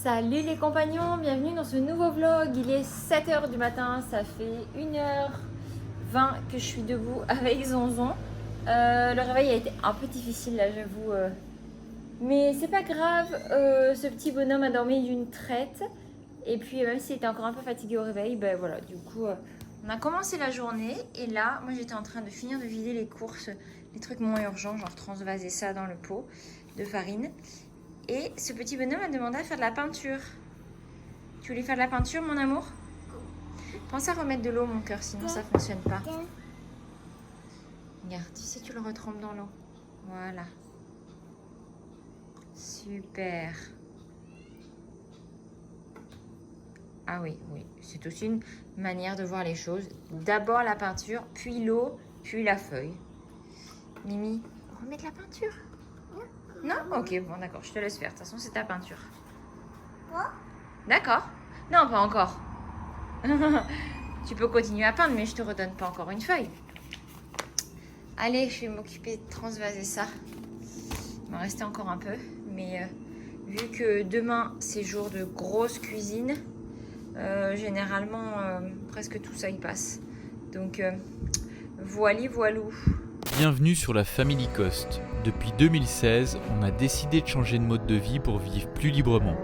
Salut les compagnons, bienvenue dans ce nouveau vlog. Il est 7h du matin, ça fait 1h20 que je suis debout avec Zonzon. Le réveil a été un peu difficile là, j'avoue. Mais c'est pas grave, ce petit bonhomme a dormi d'une traite. Et puis même s'il était encore un peu fatigué au réveil, ben voilà, du coup on a commencé la journée. Et là, moi j'étais en train de finir de vider les courses, les trucs moins urgents, genre transvaser ça dans le pot de farine. Et ce petit bonhomme a demandé à faire de la peinture. Tu voulais faire de la peinture, mon amour? Pense à remettre de l'eau, mon cœur, sinon ça fonctionne pas. Regarde, tu sais, tu le retrempes dans l'eau. Voilà. Super. Ah oui, oui. C'est aussi une manière de voir les choses. D'abord la peinture, puis l'eau, puis la feuille. Mimi, remets de la peinture? Non? Ok, bon, d'accord, je te laisse faire. De toute façon, c'est ta peinture. D'accord. Non, pas encore. Tu peux continuer à peindre, mais je te redonne pas encore une feuille. Allez, je vais m'occuper de transvaser ça. Il m'en restait encore un peu, mais vu que demain c'est jour de grosse cuisine, généralement presque tout ça y passe. Donc voili voilou. Bienvenue sur la Family Cost. Depuis 2016, on a décidé de changer de mode de vie pour vivre plus librement.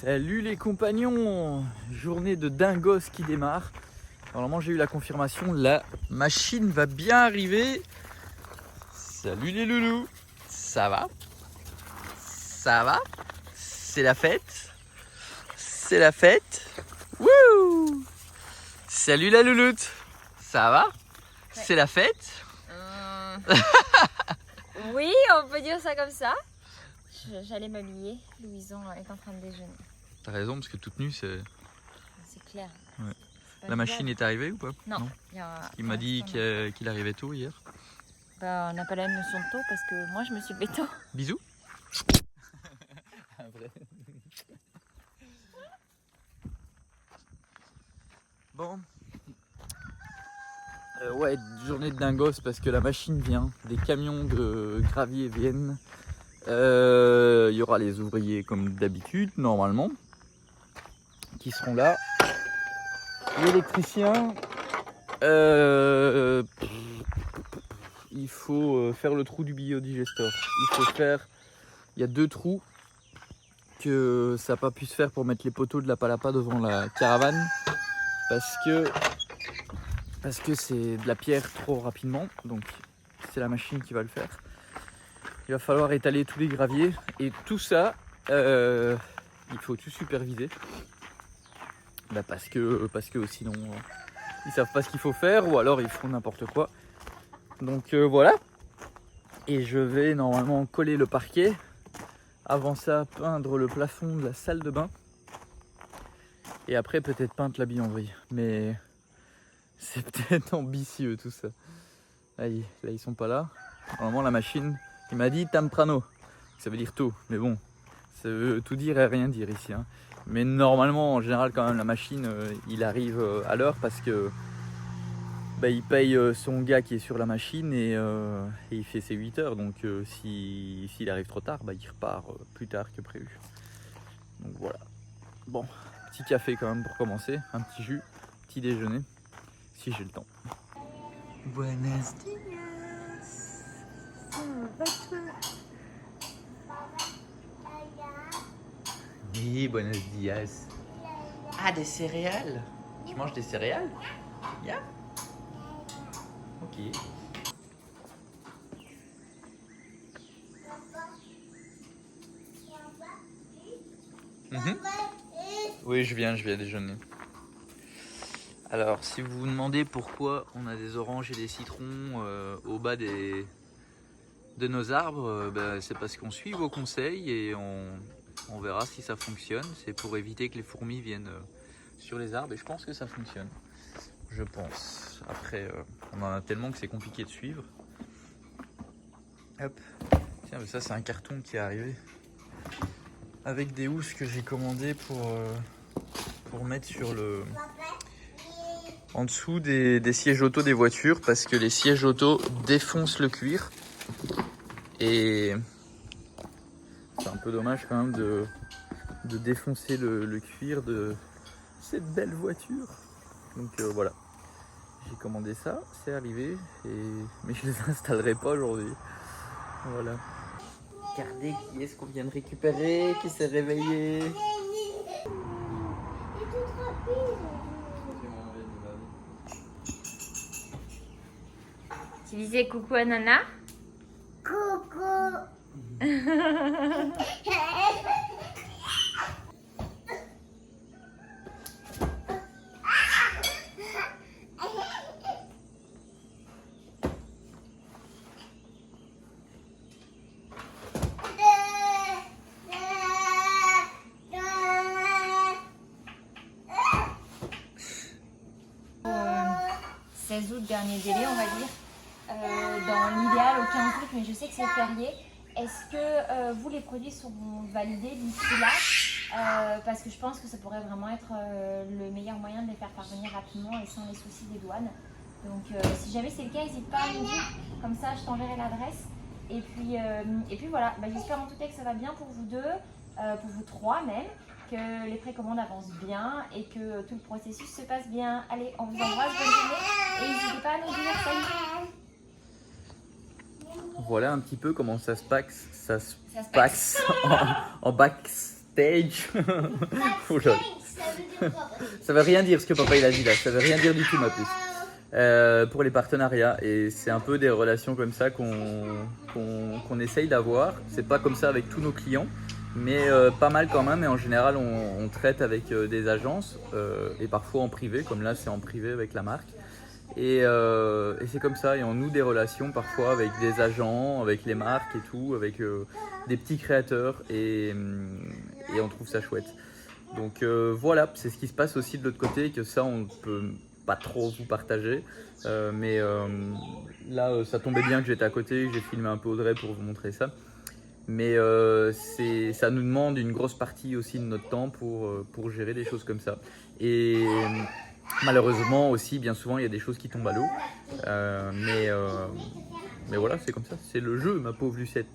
Salut les compagnons! Journée de dingos qui démarre. Normalement j'ai eu la confirmation, la machine va bien arriver. Salut les loulous! Ça va? Ça va? C'est la fête? C'est la fête? Wouh! Salut la louloute! Ça va? Ouais. C'est la fête? Oui, on peut dire ça comme ça. J'allais m'habiller. Louison est en train de déjeuner. T'as raison parce que toute nue c'est... C'est clair. Ouais. C'est pas La machine vivable. est arrivée ou pas? Non. Il m'a dit qu'il arrivait tôt hier. Bah, on n'a pas la même notion de tôt parce que moi je me suis levée tôt. Bisous. Bon. Ouais, journée de dingos parce que la machine vient, des camions de gravier viennent. Il y aura les ouvriers comme d'habitude, normalement, qui seront là. L'électricien. Il faut faire le trou du biodigesteur. Il y a 2 trous que ça n'a pas pu se faire pour mettre les poteaux de la palapa devant la caravane parce que c'est de la pierre trop rapidement, donc c'est la machine qui va le faire. Il va falloir étaler tous les graviers et tout ça, il faut tout superviser. Parce que sinon ils savent pas ce qu'il faut faire ou alors ils font n'importe quoi. Donc voilà. Et je vais normalement coller le parquet. Avant ça, peindre le plafond de la salle de bain. Et après peut-être peindre la billanderie. Mais c'est peut-être ambitieux tout ça. Là ils sont pas là. Normalement la machine, il m'a dit temprano. Ça veut dire tôt. Mais bon, ça veut tout dire et rien dire ici. Hein. Mais normalement, en général, quand même, la machine, il arrive à l'heure parce que il paye son gars qui est sur la machine et il fait ses 8 heures. Donc s'il arrive trop tard, il repart plus tard que prévu. Donc voilà. Bon, petit café quand même pour commencer, un petit jus, petit déjeuner, si j'ai le temps. Buenos dias. Oui, buenos dias. Ah, des céréales. Tu manges des céréales? Yeah. Ok. Mhm. Oui, je viens déjeuner. Alors, si vous vous demandez pourquoi on a des oranges et des citrons au bas de nos arbres, c'est parce qu'on suit vos conseils et on verra si ça fonctionne. C'est pour éviter que les fourmis viennent sur les arbres et je pense que ça fonctionne. Je pense. Après, on en a tellement que c'est compliqué de suivre. Hop. Tiens, mais ça c'est un carton qui est arrivé avec des housses que j'ai commandées pour mettre sur en dessous des sièges auto des voitures parce que les sièges auto défoncent le cuir et c'est un peu dommage quand même de défoncer le cuir de cette belle voiture. Donc voilà, j'ai commandé ça, c'est arrivé, mais je les installerai pas aujourd'hui. Voilà. Regardez qui est-ce qu'on vient de récupérer, qui s'est réveillé. Tu disais coucou à Nana? Coucou. Euh, 16 août, dernier délai, on va dire. Dans l'idéal, au 15 août, mais je sais que c'est férié. Est-ce que vous, les produits seront validés d'ici là? Parce que je pense que ça pourrait vraiment être le meilleur moyen de les faire parvenir rapidement et sans les soucis des douanes. Donc si jamais c'est le cas, n'hésite pas à me dire, comme ça je t'enverrai l'adresse. Et puis voilà, j'espère en tout cas que ça va bien pour vous deux, pour vous trois même, que les précommandes avancent bien et que tout le processus se passe bien. Allez, on vous embrasse, bonne journée et n'hésitez pas à nous dire salut. Voilà un petit peu comment ça se passe en backstage. Oh là là. Ça veut rien dire ce que papa il a dit là, ça veut rien dire du tout ma puce. Pour les partenariats et c'est un peu des relations comme ça qu'on essaye d'avoir. C'est pas comme ça avec tous nos clients, mais pas mal quand même. Et en général on traite avec des agences et parfois en privé, comme là c'est en privé avec la marque. Et c'est comme ça, et on noue des relations parfois avec des agents, avec les marques et tout, avec des petits créateurs et on trouve ça chouette. Donc voilà, c'est ce qui se passe aussi de l'autre côté, que ça on peut pas trop vous partager. Mais là ça tombait bien que j'étais à côté, que j'ai filmé un peu Audrey pour vous montrer ça. Mais ça nous demande une grosse partie aussi de notre temps pour gérer des choses comme ça. Et malheureusement aussi, bien souvent, il y a des choses qui tombent à l'eau. Mais voilà, c'est comme ça. C'est le jeu, ma pauvre Lucette.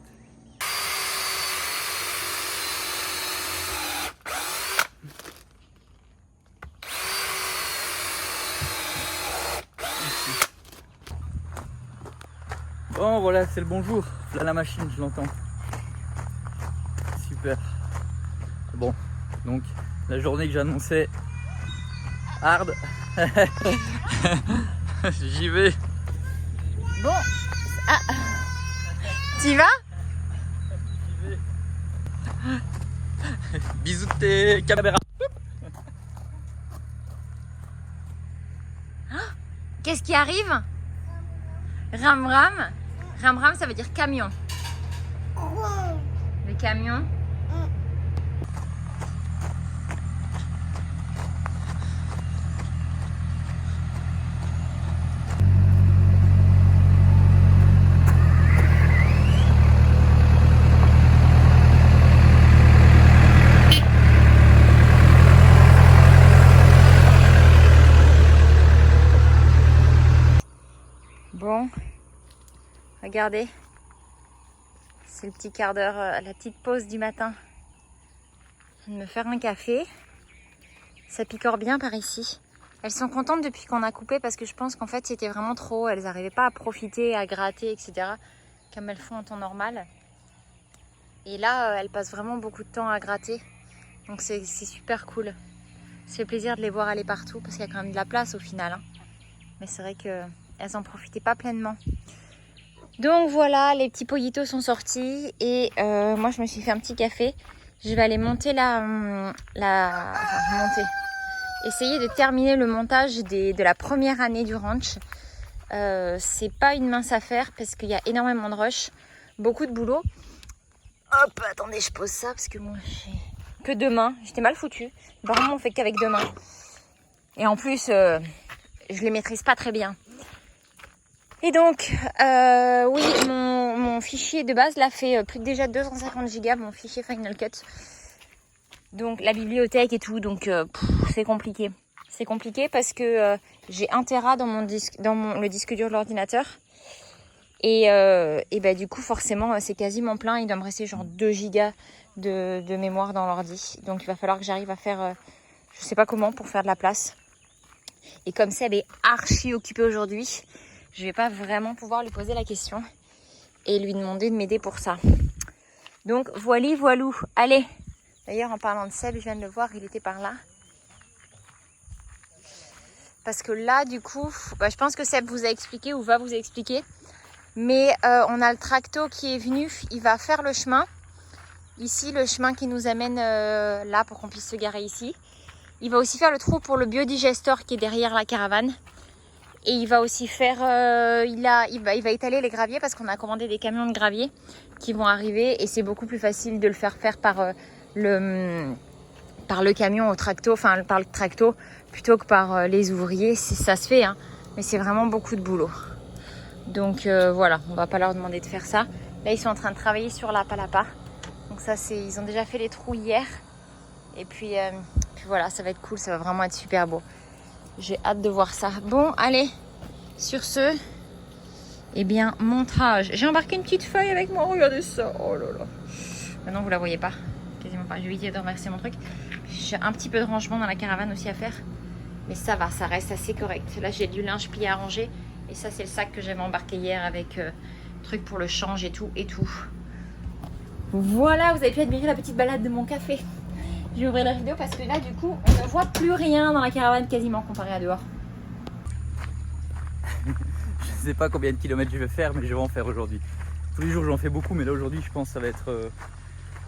Bon, voilà, c'est le bonjour. Là, la machine, je l'entends. Super. Bon, donc, la journée que j'annonçais hard. J'y vais. Bon, t'y vas? Bisous de tes caméras. Qu'est-ce qui arrive? Ram ram. Ram ram, ça veut dire camion. Le camion. Bon, regardez, c'est le petit quart d'heure, la petite pause du matin. Je viens de me faire un café. Ça picore bien par ici. Elles sont contentes depuis qu'on a coupé parce que je pense qu'en fait c'était vraiment trop. Elles n'arrivaient pas à profiter, à gratter, etc. comme elles font en temps normal. Et là, elles passent vraiment beaucoup de temps à gratter. Donc c'est super cool. Ça fait plaisir de les voir aller partout parce qu'il y a quand même de la place au final. Hein. Mais c'est vrai qu'elles n'en profitaient pas pleinement. Donc voilà, les petits pollitos sont sortis et moi je me suis fait un petit café. Je vais aller monter essayer de terminer le montage de la première année du ranch. C'est pas une mince affaire parce qu'il y a énormément de rush, beaucoup de boulot. Hop, attendez, je pose ça parce que moi j'ai que 2 mains. J'étais mal foutue. Vraiment, on fait qu'avec 2 mains. Et en plus, je les maîtrise pas très bien. Et donc, oui, mon fichier de base là fait plus de déjà 250 Go, mon fichier Final Cut. Donc la bibliothèque et tout, donc c'est compliqué. C'est compliqué parce que j'ai 1 Tera dans le disque dur de l'ordinateur. Et bah, du coup, forcément, c'est quasiment plein. Il doit me rester genre 2 Go de mémoire dans l'ordi. Donc il va falloir que j'arrive à faire, je sais pas comment, pour faire de la place. Et comme Seb est archi occupé aujourd'hui, je vais pas vraiment pouvoir lui poser la question et lui demander de m'aider pour ça. Donc voilou. Allez. D'ailleurs, en parlant de Seb, je viens de le voir, il était par là. Parce que là, du coup, bah, je pense que Seb vous a expliqué ou va vous expliquer. Mais on a le tracto qui est venu, il va faire le chemin. Ici, le chemin qui nous amène là pour qu'on puisse se garer ici. Il va aussi faire le trou pour le biodigesteur qui est derrière la caravane. Et il va aussi faire, il va étaler les graviers parce qu'on a commandé des camions de gravier qui vont arriver. Et c'est beaucoup plus facile de le faire par le camion au tracto, enfin par le tracto, plutôt que par les ouvriers. Ça se fait, hein, mais c'est vraiment beaucoup de boulot. Donc voilà, on va pas leur demander de faire ça. Là, ils sont en train de travailler sur la palapa. Donc ça, ils ont déjà fait les trous hier. Et puis voilà, ça va être cool, ça va vraiment être super beau. J'ai hâte de voir ça. Bon, allez, sur ce, eh bien, montage. J'ai embarqué une petite feuille avec moi, regardez ça. Oh là là. Maintenant, vous la voyez pas, quasiment pas. Je vais éviter de renverser mon truc. J'ai un petit peu de rangement dans la caravane aussi à faire. Mais ça va, ça reste assez correct. Là, j'ai du linge plié à ranger. Et ça, c'est le sac que j'avais embarqué hier avec truc pour le change et tout. Voilà, vous avez pu admirer la petite balade de mon café. Je vais ouvrir la vidéo parce que là, du coup, on ne voit plus rien dans la caravane quasiment comparé à dehors. Je sais pas combien de kilomètres je vais faire, mais je vais en faire aujourd'hui. Tous les jours, j'en fais beaucoup, mais là, aujourd'hui, je pense que ça va être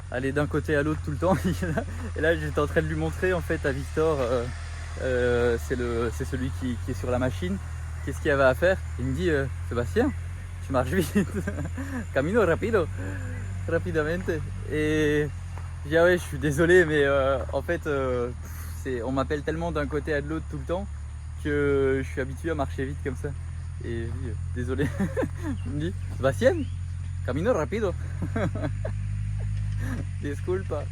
aller d'un côté à l'autre tout le temps. Et là, j'étais en train de lui montrer, en fait, à Victor, c'est celui qui est sur la machine. Qu'est-ce qu'il y avait à faire? Il me dit, Sébastien, tu marches vite. Camino rapidamente. Et je dis, ah ouais, je suis désolé, mais en fait, on m'appelle tellement d'un côté à de l'autre tout le temps que je suis habitué à marcher vite comme ça. Et je dis, désolé. Il me dit, Sébastien, camino rapido. Disculpa.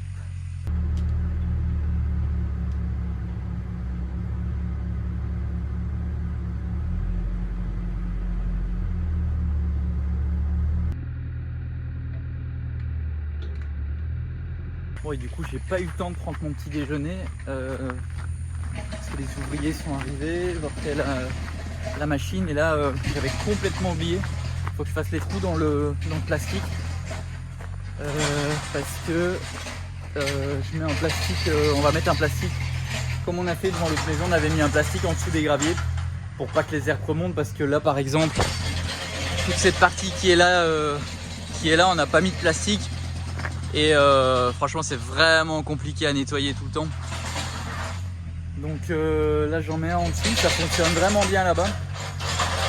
Bon, et du coup, j'ai pas eu le temps de prendre mon petit déjeuner parce que les ouvriers sont arrivés, voir la machine, et là j'avais complètement oublié. Il faut que je fasse les trous dans le plastique parce que je mets un plastique, on va mettre un plastique comme on a fait devant l'autre maison. On avait mis un plastique en dessous des graviers pour pas que les herbes remontent, parce que là par exemple toute cette partie qui est là, on n'a pas mis de plastique. Et franchement, c'est vraiment compliqué à nettoyer tout le temps. Donc là, j'en mets un en dessous. Ça fonctionne vraiment bien là-bas.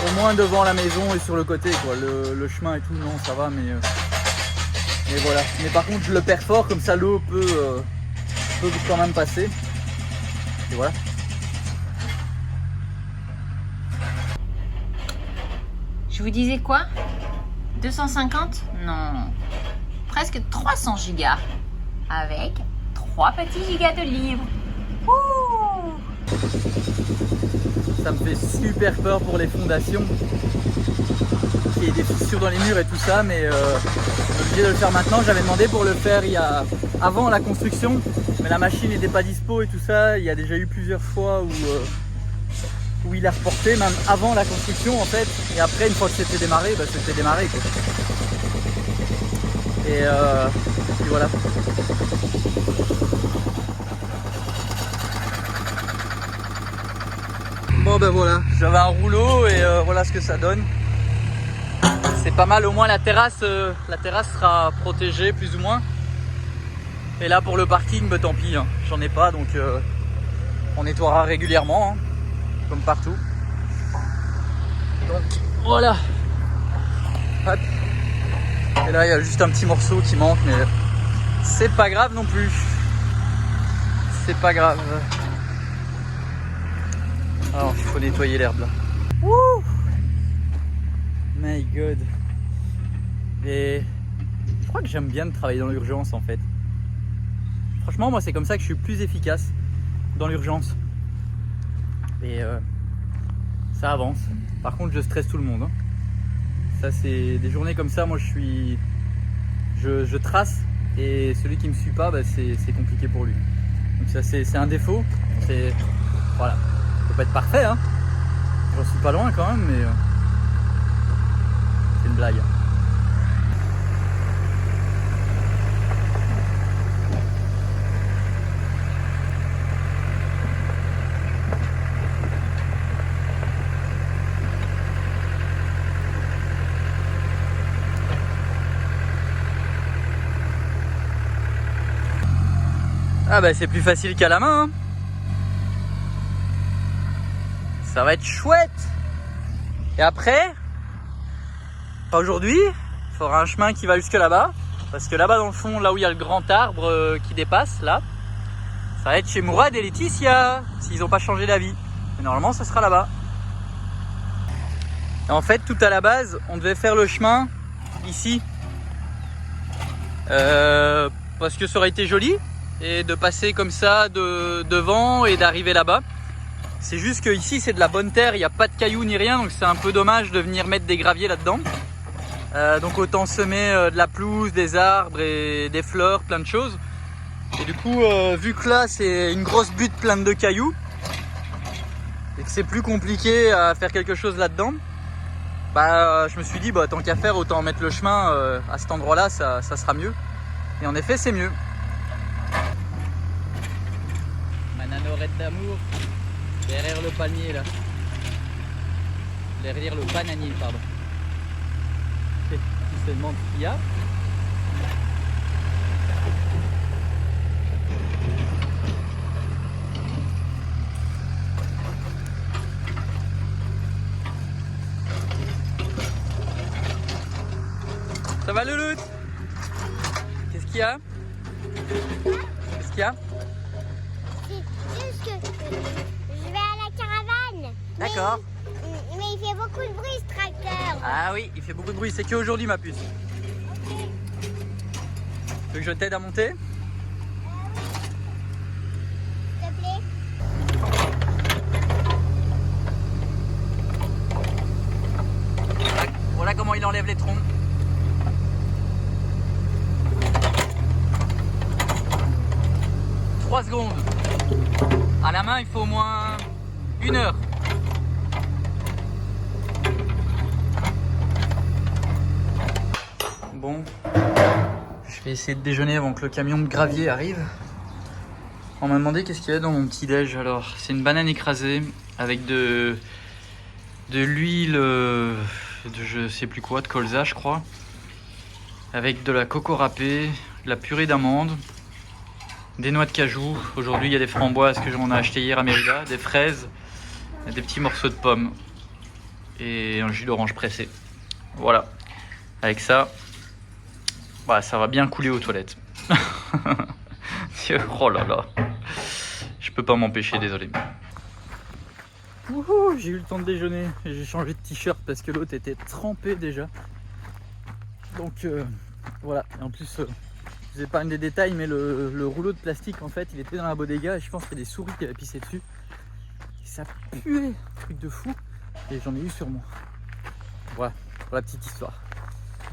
Au moins devant la maison et sur le côté, quoi. Le chemin et tout, non, ça va, mais voilà. Mais par contre, je le perfore, comme ça l'eau peut quand même passer. Et voilà. Je vous disais quoi? 250? Non. Presque 300 gigas. Avec 3 petits gigas de livres. Ouh! Ça me fait super peur pour les fondations. Il y a des fissures dans les murs et tout ça, mais je suis obligé de le faire maintenant. J'avais demandé pour le faire avant la construction, mais la machine n'était pas dispo et tout ça. Il y a déjà eu plusieurs fois où il a reporté, même avant la construction en fait. Et après, une fois que c'était démarré, bah, c'était démarré, quoi. Et puis voilà. Bon ben voilà, j'avais un rouleau et voilà ce que ça donne. C'est pas mal, au moins la terrasse sera protégée plus ou moins. Et là pour le parking, bah, tant pis, hein. J'en ai pas, donc on nettoiera régulièrement, hein, comme partout. Donc voilà. Hop. Et là il y a juste un petit morceau qui manque, mais c'est pas grave non plus. C'est pas grave. Alors il faut nettoyer l'herbe là. Wouh! My god. Et je crois que j'aime bien de travailler dans l'urgence en fait. Franchement moi c'est comme ça que je suis plus efficace dans l'urgence. Et ça avance. Par contre je stresse tout le monde, hein. Ça c'est des journées comme ça, moi je trace et celui qui me suit pas, bah, c'est compliqué pour lui. Donc ça c'est un défaut. C'est voilà. Faut pas être parfait, hein. J'en suis pas loin quand même, mais c'est une blague. Ah bah c'est plus facile qu'à la main, hein. Ça va être chouette. Et après, pas aujourd'hui, il faudra un chemin qui va jusque là-bas. Parce que là-bas dans le fond, là où il y a le grand arbre qui dépasse, là, ça va être chez Mourad et Laetitia, s'ils n'ont pas changé d'avis. Mais normalement, ça sera là-bas. Et en fait, tout à la base, on devait faire le chemin ici. Parce que ça aurait été joli. Et de passer comme ça devant et d'arriver là-bas. C'est juste que ici c'est de la bonne terre, il n'y a pas de cailloux ni rien, donc c'est un peu dommage de venir mettre des graviers là-dedans. Donc autant semer de la pelouse, des arbres et des fleurs, plein de choses. Et du coup, vu que là c'est une grosse butte pleine de cailloux et que c'est plus compliqué à faire quelque chose là-dedans, bah je me suis dit bah tant qu'à faire autant mettre le chemin à cet endroit-là, ça sera mieux. Et en effet c'est mieux. Mananorette d'amour. Derrière le palmier là. Derrière le bananier, pardon. Qui se demande ce qu'il y a. Ça va Louloute? Qu'est-ce qu'il y a? Qu'est-ce qu'il y a? C'est juste que je vais à la caravane. D'accord. Mais il fait beaucoup de bruit ce tracteur. Ah oui, il fait beaucoup de bruit. C'est qu'aujourd'hui ma puce. Ok. Tu veux que je t'aide à monter? S'il te plaît. Voilà comment il enlève les troncs. Trois secondes. À la main, il faut au moins 1 heure. Bon, je vais essayer de déjeuner avant que le camion de gravier arrive. On m'a demandé qu'est-ce qu'il y a dans mon petit déj. Alors, c'est une banane écrasée avec de l'huile, de je sais plus quoi, de colza je crois, avec de la coco râpée, de la purée d'amande, des noix de cajou. Aujourd'hui il y a des framboises que j'en ai acheté hier à Mérida, des fraises, et des petits morceaux de pommes et un jus d'orange pressé. Voilà, avec ça, bah, ça va bien couler aux toilettes. Oh là là, je peux pas m'empêcher, désolé. Wouhou, j'ai eu le temps de déjeuner, j'ai changé de t-shirt parce que l'autre était trempé déjà. Donc voilà, et en plus je vous épargne des détails, mais le rouleau de plastique en fait il était dans la bodega et je pense qu'il y a des souris qui avaient pissé dessus. Et ça puait, truc de fou, et j'en ai eu sur moi. Voilà, pour la petite histoire.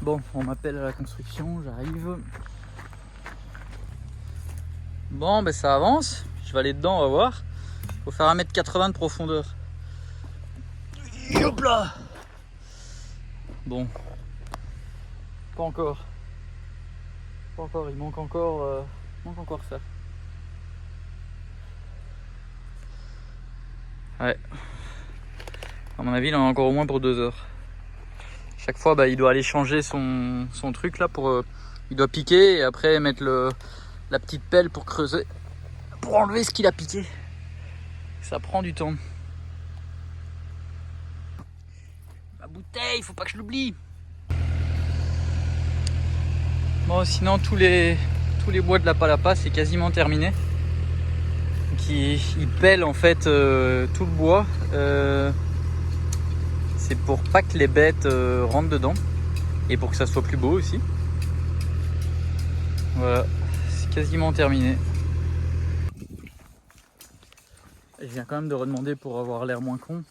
Bon, on m'appelle à la construction, j'arrive. Bon, ben ça avance, je vais aller dedans, on va voir. Faut faire 1m80 de profondeur. Hop là. Bon. Pas encore. Pas encore, il manque encore ça. Ouais. À mon avis, il en a encore au moins pour 2 heures. Chaque fois, bah, il doit aller changer son truc là pour... il doit piquer et après mettre la petite pelle pour creuser, pour enlever ce qu'il a piqué. Ça prend du temps. Ma bouteille, faut pas que je l'oublie. Bon, sinon tous les bois de la palapa c'est quasiment terminé. Donc ils pèlent en fait tout le bois. C'est pour pas que les bêtes rentrent dedans et pour que ça soit plus beau aussi. Voilà, c'est quasiment terminé. Je viens quand même de redemander pour avoir l'air moins con.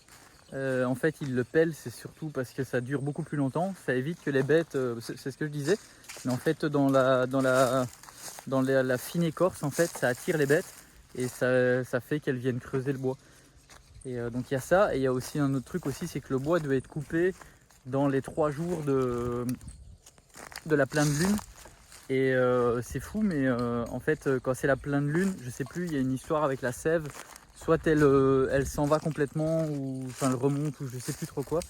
En fait, ils le pèlent, c'est surtout parce que ça dure beaucoup plus longtemps. Ça évite que les bêtes, c'est ce que je disais, mais en fait, dans la fine écorce, en fait, ça attire les bêtes et ça fait qu'elles viennent creuser le bois. Et donc il y a ça, et il y a aussi un autre truc aussi, c'est que le bois doit être coupé dans les 3 jours de la pleine lune. Et c'est fou, mais en fait, quand c'est la pleine lune, je sais plus, il y a une histoire avec la sève. Soit elle s'en va complètement, ou enfin elle remonte, ou je sais plus trop quoi.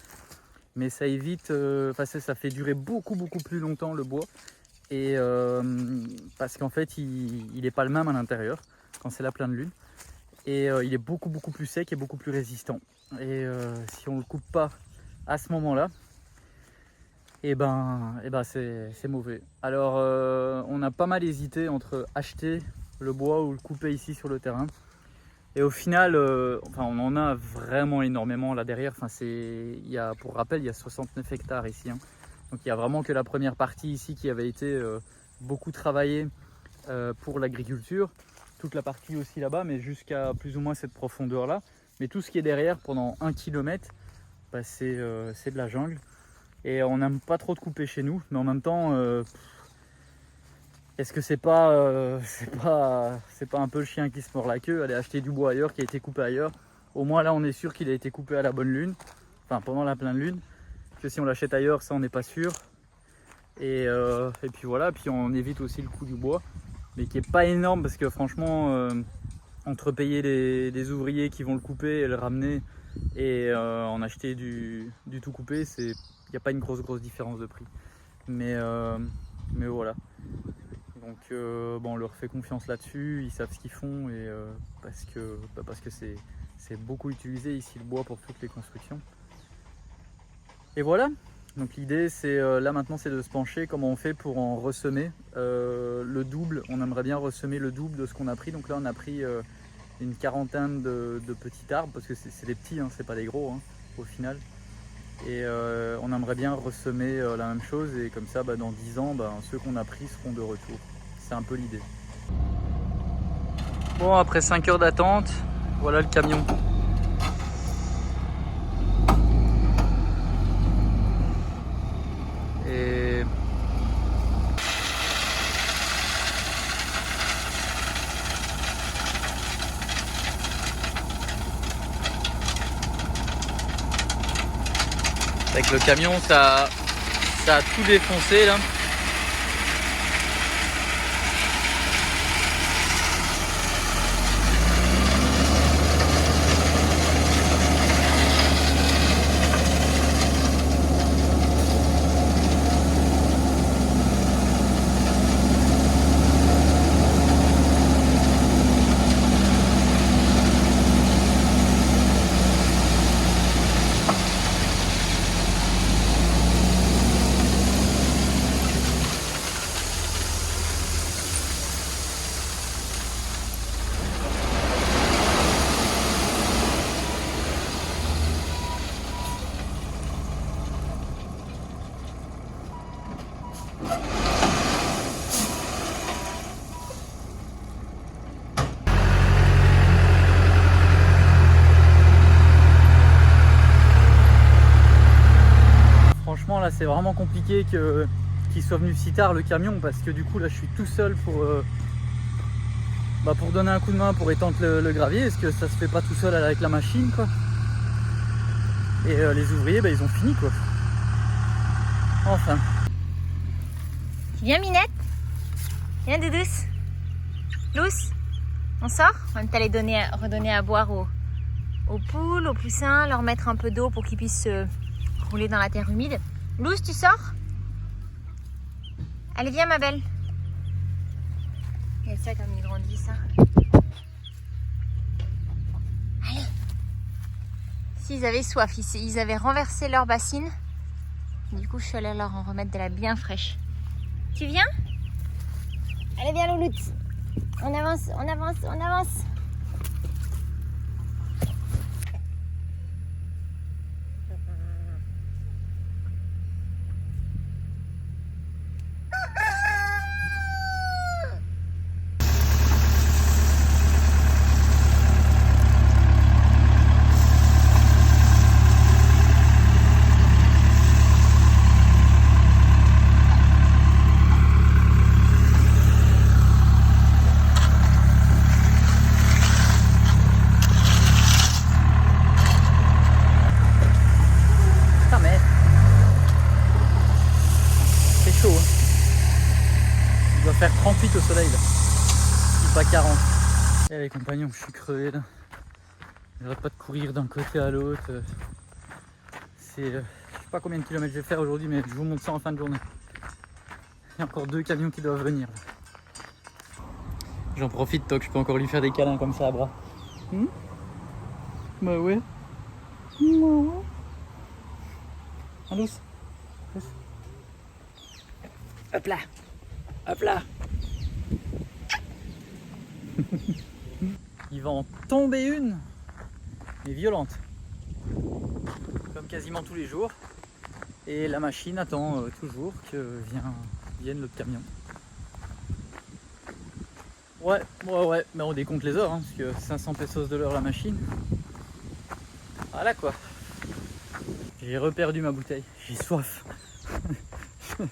Mais ça évite, ça fait durer beaucoup plus longtemps le bois. Et parce qu'en fait, il n'est pas le même à l'intérieur quand c'est la pleine lune. Et il est beaucoup plus sec et beaucoup plus résistant. Et si on le coupe pas à ce moment-là, et ben c'est mauvais. Alors on a pas mal hésité entre acheter le bois ou le couper ici sur le terrain. Et au final, on en a vraiment énormément là derrière. Pour rappel, il y a 69 hectares ici. Hein. Donc il n'y a vraiment que la première partie ici qui avait été beaucoup travaillée pour l'agriculture. Toute la partie aussi là-bas, mais jusqu'à plus ou moins cette profondeur-là. Mais tout ce qui est derrière, pendant 1 km, c'est de la jungle. Et on n'aime pas trop de couper chez nous, mais en même temps, est-ce que c'est pas un peu le chien qui se mord la queue, aller acheter du bois ailleurs qui a été coupé ailleurs? Au moins là, on est sûr qu'il a été coupé à la bonne lune, enfin pendant la pleine lune. Parce que si on l'achète ailleurs, ça on n'est pas sûr. Et puis voilà, puis on évite aussi le coût du bois, mais qui est pas énorme parce que franchement, entre payer des ouvriers qui vont le couper et le ramener et en acheter du tout coupé, il n'y a pas une grosse différence de prix. Mais voilà. Donc on leur fait confiance là-dessus, ils savent ce qu'ils font et parce que c'est beaucoup utilisé ici le bois pour toutes les constructions. Et voilà, donc l'idée c'est là maintenant c'est de se pencher comment on fait pour en ressemer le double. On aimerait bien ressemer le double de ce qu'on a pris. Donc là on a pris une quarantaine de petits arbres parce que c'est des petits, hein, c'est pas des gros hein, au final. Et on aimerait bien ressemer la même chose et comme ça dans 10 ans ceux qu'on a pris seront de retour. C'est un peu l'idée. Bon, après 5 heures d'attente, voilà le camion. Et avec le camion, ça a tout défoncé là. Franchement là c'est vraiment compliqué qu'il soit venu si tard le camion parce que du coup là je suis tout seul pour donner un coup de main pour étendre le gravier. Est-ce que ça se fait pas tout seul avec la machine quoi? Et les ouvriers ils ont fini quoi. Enfin. Viens Minette. Viens Doudouce. Lousse. On sort? On va peut-être redonner à boire aux poules, aux poussins, leur mettre un peu d'eau pour qu'ils puissent se rouler dans la terre humide. Lousse, tu sors? Allez, viens ma belle. Et ça, comme ils grandissent, ça. Allez. S'ils avaient soif, ils avaient renversé leur bassine. Du coup, je suis allée leur en remettre de la bien fraîche. Tu viens? Allez, viens, Louloute. On avance, on avance, on avance. Il doit faire 38 au soleil là, si pas 40. Et les compagnons, je suis crevé là. J'arrête pas de courir d'un côté à l'autre. C'est, je sais pas combien de kilomètres je vais faire aujourd'hui, mais je vous montre ça en fin de journée. Il y a encore 2 camions qui doivent venir. J'en profite, Toc, je peux encore lui faire des câlins comme ça à bras. Bah ouais. Allez. Hop là. Hop là. Il va en tomber une, mais violente. Comme quasiment tous les jours. Et la machine attend toujours que vienne l'autre camion. Ouais, mais on décompte les heures, hein, parce que 500 pesos de l'heure la machine. Voilà quoi. J'ai reperdu ma bouteille, j'ai soif. Je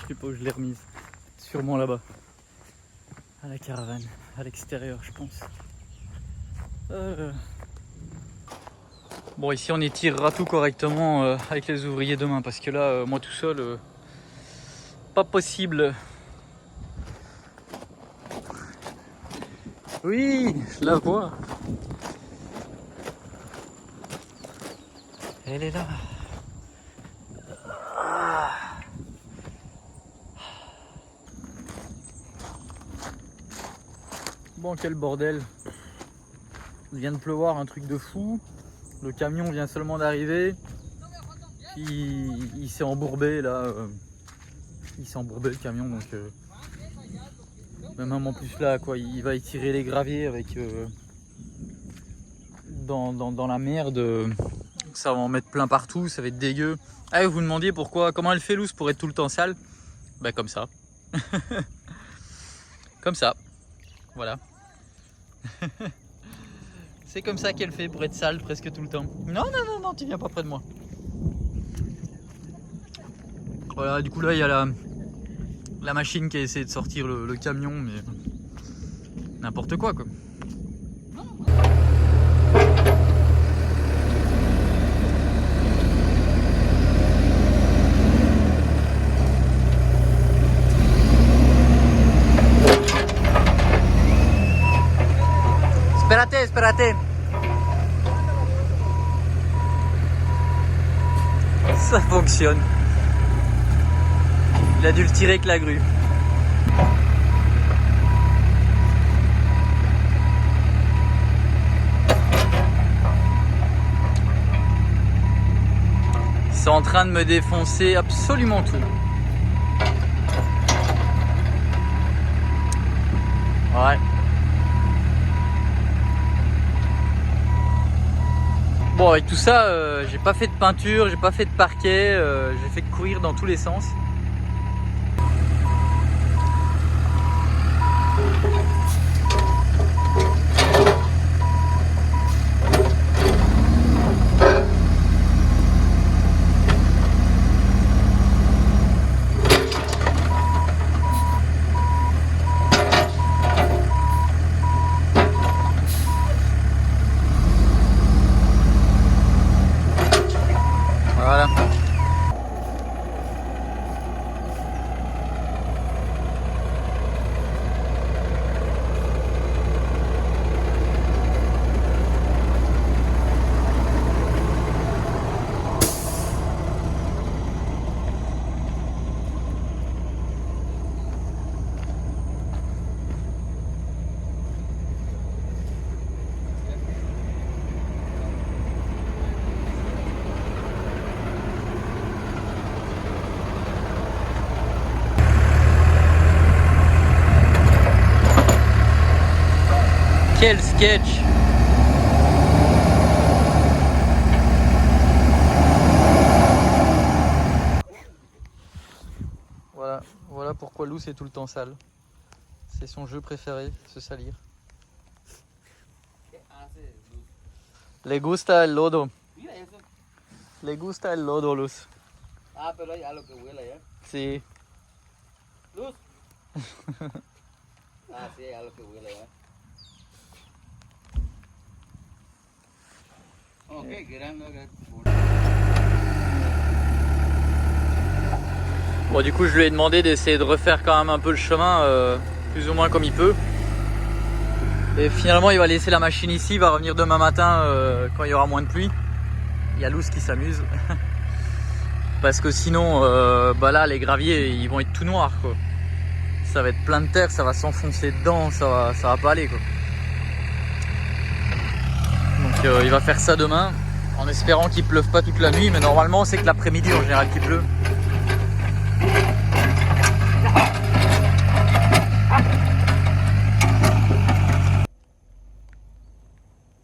sais pas où je l'ai remise. Sûrement là-bas. À la caravane, à l'extérieur je pense. Bon, ici on étirera tout correctement avec les ouvriers demain, parce que là, moi tout seul, pas possible. Oui, je la vois. Elle est là. Bon, quel bordel. Il vient de pleuvoir un truc de fou. Le camion vient seulement d'arriver. Il s'est embourbé là. Il s'est embourbé le camion, donc même en plus là quoi, il va étirer les graviers avec dans la merde. Ça va en mettre plein partout, ça va être dégueu. Ah, vous vous demandiez pourquoi, comment elle fait Louse pour être tout le temps sale? Bah comme ça. Comme ça. Voilà. C'est comme ça qu'elle fait pour être sale presque tout le temps. Non, tu viens pas près de moi. Voilà, du coup là il y a la machine qui a essayé de sortir le camion, mais n'importe quoi. Espérate. Ça fonctionne. Il a dû le tirer avec la grue. C'est en train de me défoncer absolument tout. Ouais. Bon, avec tout ça, j'ai pas fait de peinture, j'ai pas fait de parquet, j'ai fait que courir dans tous les sens. Quel sketch! Voilà pourquoi Lou c'est tout le temps sale. C'est son jeu préféré, se salir. Le gusta el lodo. Le gusta el lodo, Luz. Ah, pero ya lo que huele ya. Sí. Luz. Ah, sí, ya lo que huele ya. Ok, grande. Bon, du coup, je lui ai demandé d'essayer de refaire quand même un peu le chemin, plus ou moins comme il peut. Et finalement, il va laisser la machine ici, il va revenir demain matin quand il y aura moins de pluie. Il y a Luz qui s'amuse. Parce que sinon, bah là, les graviers, ils vont être tout noirs, quoi. Ça va être plein de terre, ça va s'enfoncer dedans, ça va pas aller, quoi. Donc il va faire ça demain, en espérant qu'il pleuve pas toute la nuit, mais normalement, c'est que l'après-midi en général qu'il pleut.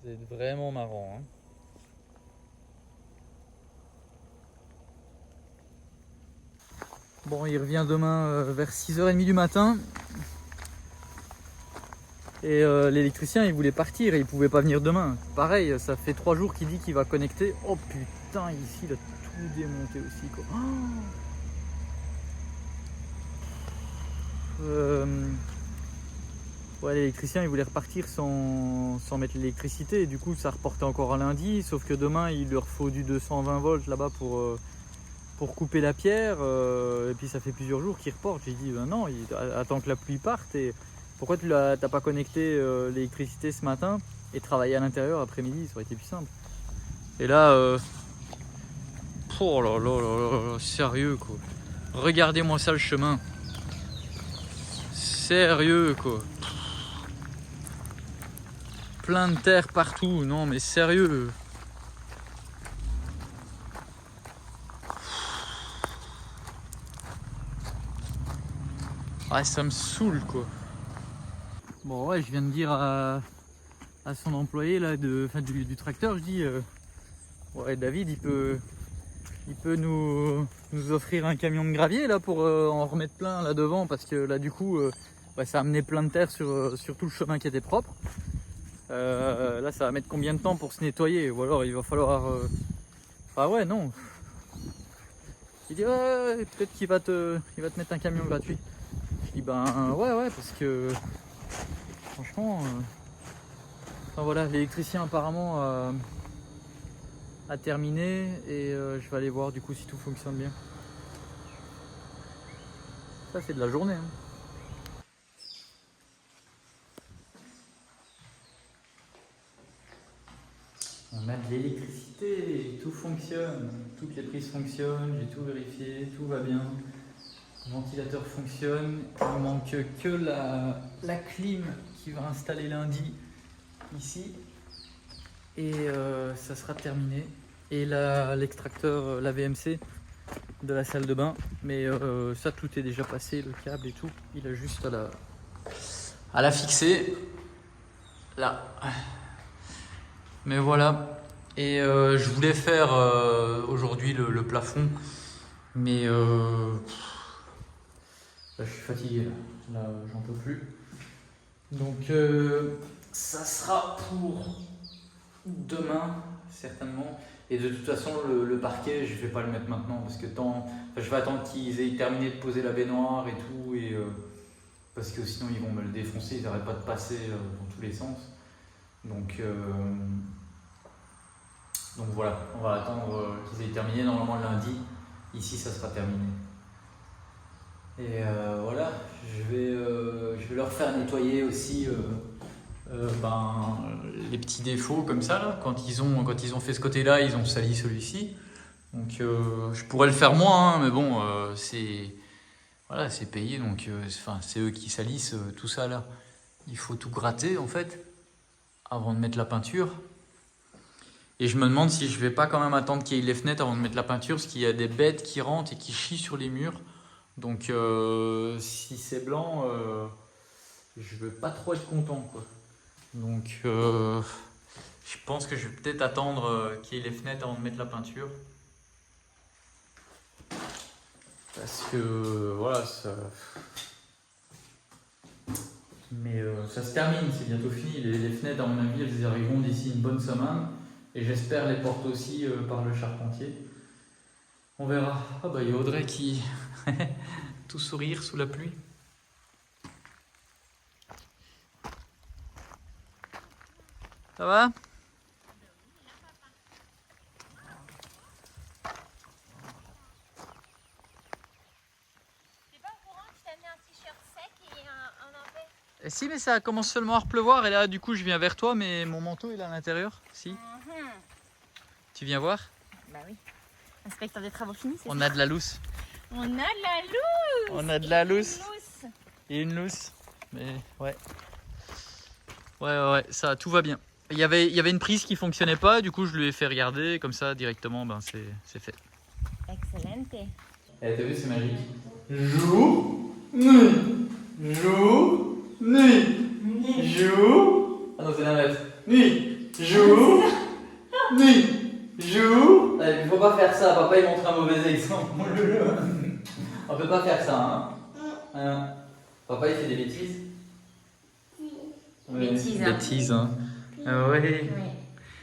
C'est vraiment marrant, hein. Bon, il revient demain vers 6h30 du matin. Et l'électricien, il voulait partir et il pouvait pas venir demain. Pareil, ça fait 3 jours qu'il dit qu'il va connecter. Oh putain, ici, il a tout démonté aussi, quoi. Ouais, l'électricien, il voulait repartir sans mettre l'électricité. Et du coup, ça reportait encore à lundi. Sauf que demain, il leur faut du 220 volts là-bas pour couper la pierre. Et puis, ça fait plusieurs jours qu'il reporte. J'ai dit, ben non, attends que la pluie parte. Et pourquoi tu t'as pas connecté l'électricité ce matin et travaillé à l'intérieur après-midi? Ça aurait été plus simple. Et là, oh là là là là, sérieux, quoi. Regardez-moi ça, le chemin. Sérieux, quoi. Plein de terre partout, non mais sérieux. Ouais, ça me saoule, quoi. Bon ouais, je viens de dire à son employé là, du tracteur, je dis ouais, David il peut nous offrir un camion de gravier là pour en remettre plein là devant, parce que là du coup ouais, ça a amené plein de terre sur tout le chemin qui était propre. Là ça va mettre combien de temps pour se nettoyer, ou alors il va falloir ah ouais, non, il dit ouais, peut-être qu'il va te mettre un camion gratuit. Je dis ben ouais, parce que franchement enfin voilà, l'électricien apparemment a terminé et je vais aller voir du coup si tout fonctionne bien. Ça c'est de la journée, hein. On a de l'électricité, tout fonctionne, toutes les prises fonctionnent, j'ai tout vérifié, tout va bien. Le ventilateur fonctionne, il manque que la clim qui va installer lundi ici et ça sera terminé. Et l'extracteur, la VMC de la salle de bain, mais ça tout est déjà passé, le câble et tout, il a juste à la fixer là. Mais voilà, et je voulais faire aujourd'hui le plafond, mais là, je suis fatigué, là j'en peux plus. Donc ça sera pour demain certainement. Et de toute façon le parquet je vais pas le mettre maintenant parce que je vais attendre qu'ils aient terminé de poser la baignoire et tout, et parce que sinon ils vont me le défoncer, ils n'arrêtent pas de passer dans tous les sens. Donc voilà, on va attendre qu'ils aient terminé. Normalement lundi, ici ça sera terminé. Et voilà, je vais leur faire nettoyer aussi les petits défauts comme ça là. Quand ils ont fait ce côté-là, ils ont sali celui-ci. Donc je pourrais le faire moi, hein, mais bon, c'est payé, donc c'est eux qui salissent tout ça là. Il faut tout gratter en fait avant de mettre la peinture. Et je me demande si je vais pas quand même attendre qu'il y ait les fenêtres avant de mettre la peinture, parce qu'il y a des bêtes qui rentrent et qui chient sur les murs. Donc si c'est blanc, je veux pas trop être content, quoi. Donc je pense que je vais peut-être attendre qu'il y ait les fenêtres avant de mettre la peinture. Parce que voilà, ça... Mais ça se termine, c'est bientôt fini. Les fenêtres, à mon avis, elles y arriveront d'ici une bonne semaine. Et j'espère les portes aussi par le charpentier. On verra. Ah bah il y a Audrey qui... tout sourire sous la pluie. Ça va? T'es pas au courant que je t'ai amené un t-shirt sec et un impé? Si, mais ça commence seulement à repleuvoir et là du coup je viens vers toi, mais mon manteau il est à l'intérieur. Si. Tu viens voir? Bah oui. Inspecteur des travaux finis, c'est On ça? a de la lousse. On a de la lousse. On a de la lousse. Lousse. Et une lousse. Mais ouais. Ouais, ça, tout va bien. Il y avait une prise qui fonctionnait pas, du coup je lui ai fait regarder, comme ça directement, ben c'est fait. Excellente. Eh, t'as vu, c'est magique. Jour, nuit. Jour, nuit. Jour. Ah non, c'est l'inverse. Nuit. Jour. Nuit. Jour. Il faut pas faire ça, papa il montre un mauvais exemple. On peut pas faire ça, hein. Papa il fait des bêtises. Ouais, Bêtises, hein. Bêtises, hein. Ah ouais.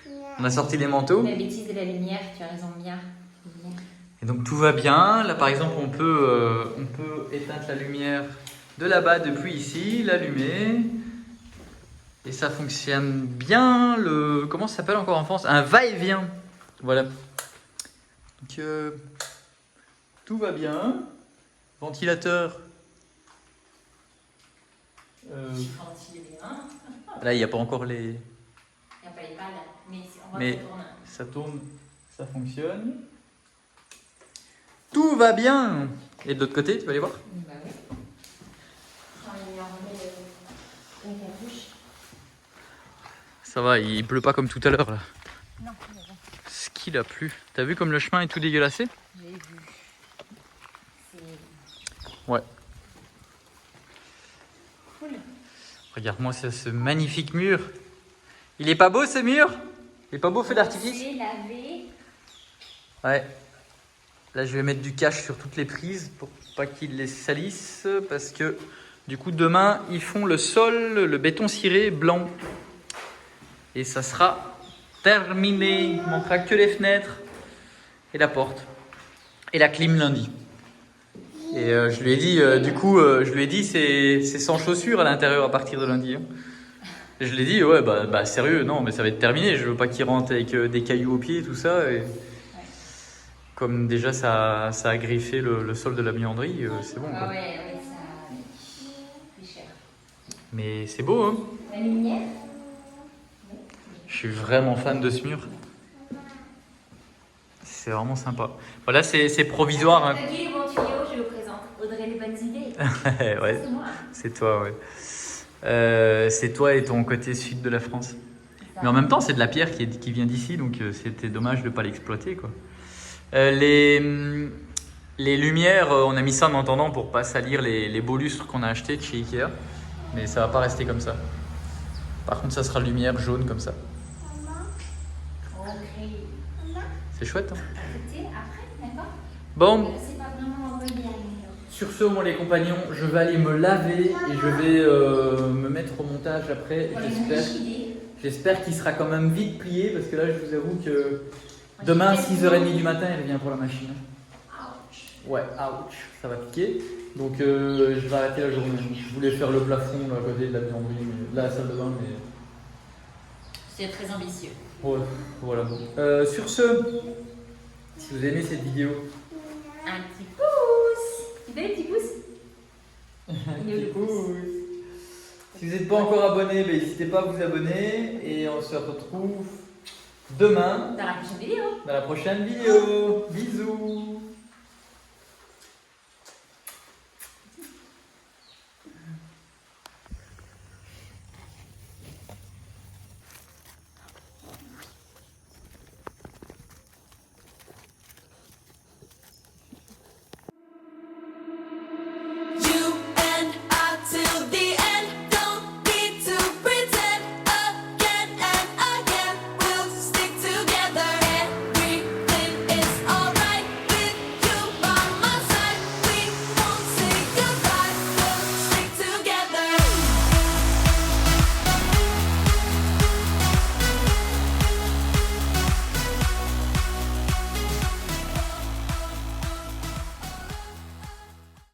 Oui. On a sorti les manteaux. La bêtise de la lumière, tu as raison, bien. Et donc tout va bien. Là par exemple on peut éteindre la lumière de là-bas depuis ici, l'allumer. Et ça fonctionne bien. Comment ça s'appelle encore en France? Un va-et-vient. Voilà. Donc tout va bien. Ventilateur. Là il n'y a pas encore les... Il n'y a pas les pales, mais on va Mais tourner. ça tourne, ça fonctionne. Tout va bien. Et de l'autre côté, tu vas aller voir? Bah oui. J'ai envie de lui enlever la capuche. Ça va, il pleut pas comme tout à l'heure là. Non, mais bon, Ce qu'il a plu. T'as vu comme le chemin est tout dégueulassé? j'ai vu. C'est Ouais. cool. Regarde-moi ce magnifique mur. Il est pas beau ce mur? Il est pas beau feu d'artifice? C'est lavé. Ouais. Là je vais mettre du cache sur toutes les prises pour pas qu'ils les salissent. Parce que du coup demain ils font le sol, le béton ciré blanc. Et ça sera terminé. Il manquera que les fenêtres et la porte. Et la clim lundi. Et je lui ai dit, je lui ai dit c'est sans chaussures à l'intérieur à partir de lundi. Hein. Et je lui ai dit, ouais, bah sérieux, non, mais ça va être terminé. Je veux pas qu'il rentre avec des cailloux aux pieds et tout ça. Et... Comme déjà ça a griffé le sol de la buanderie, c'est bon. Ah Quoi. ouais, ça fait cher. Mais c'est beau, hein. La lumière. Je suis vraiment fan de ce mur. C'est vraiment sympa. Voilà, c'est provisoire. Hein. T'as dit les bons tuyaux, je vous présente Audrey les bonnes idées. Ouais, C'est moi. c'est toi, ouais. C'est toi et ton côté sud de la France. Mais en même temps, c'est de la pierre qui vient d'ici, donc c'était dommage de ne pas l'exploiter, quoi. Les lumières, on a mis ça en entendant pour pas salir les beaux lustres qu'on a achetés de chez Ikea. Mais ça va pas rester comme ça. Par contre, ça sera lumière jaune comme ça. Ok. C'est chouette, hein. C'était après, d'accord? Bon, C'est pas vraiment envoyé à l'heure. sur ce, moi les compagnons, je vais aller me laver et je vais me mettre au montage après. J'espère qu'il sera quand même vite plié parce que là, je vous avoue que demain, 6h30 du matin, il revient pour la machine. Ouais, ouch, ça va piquer. Donc je vais arrêter la journée. Je voulais faire le plafond là, à côté de la buanderie, de la salle de bain, mais... C'est très ambitieux. Ouais, voilà. Sur ce, si vous aimez cette vidéo, Un petit pouce. Tu fais les petits pouces? Il est où le pouce? Si vous n'êtes pas encore abonné, n'hésitez pas à vous abonner et on se retrouve demain Dans la prochaine vidéo. dans la prochaine vidéo. Bisous.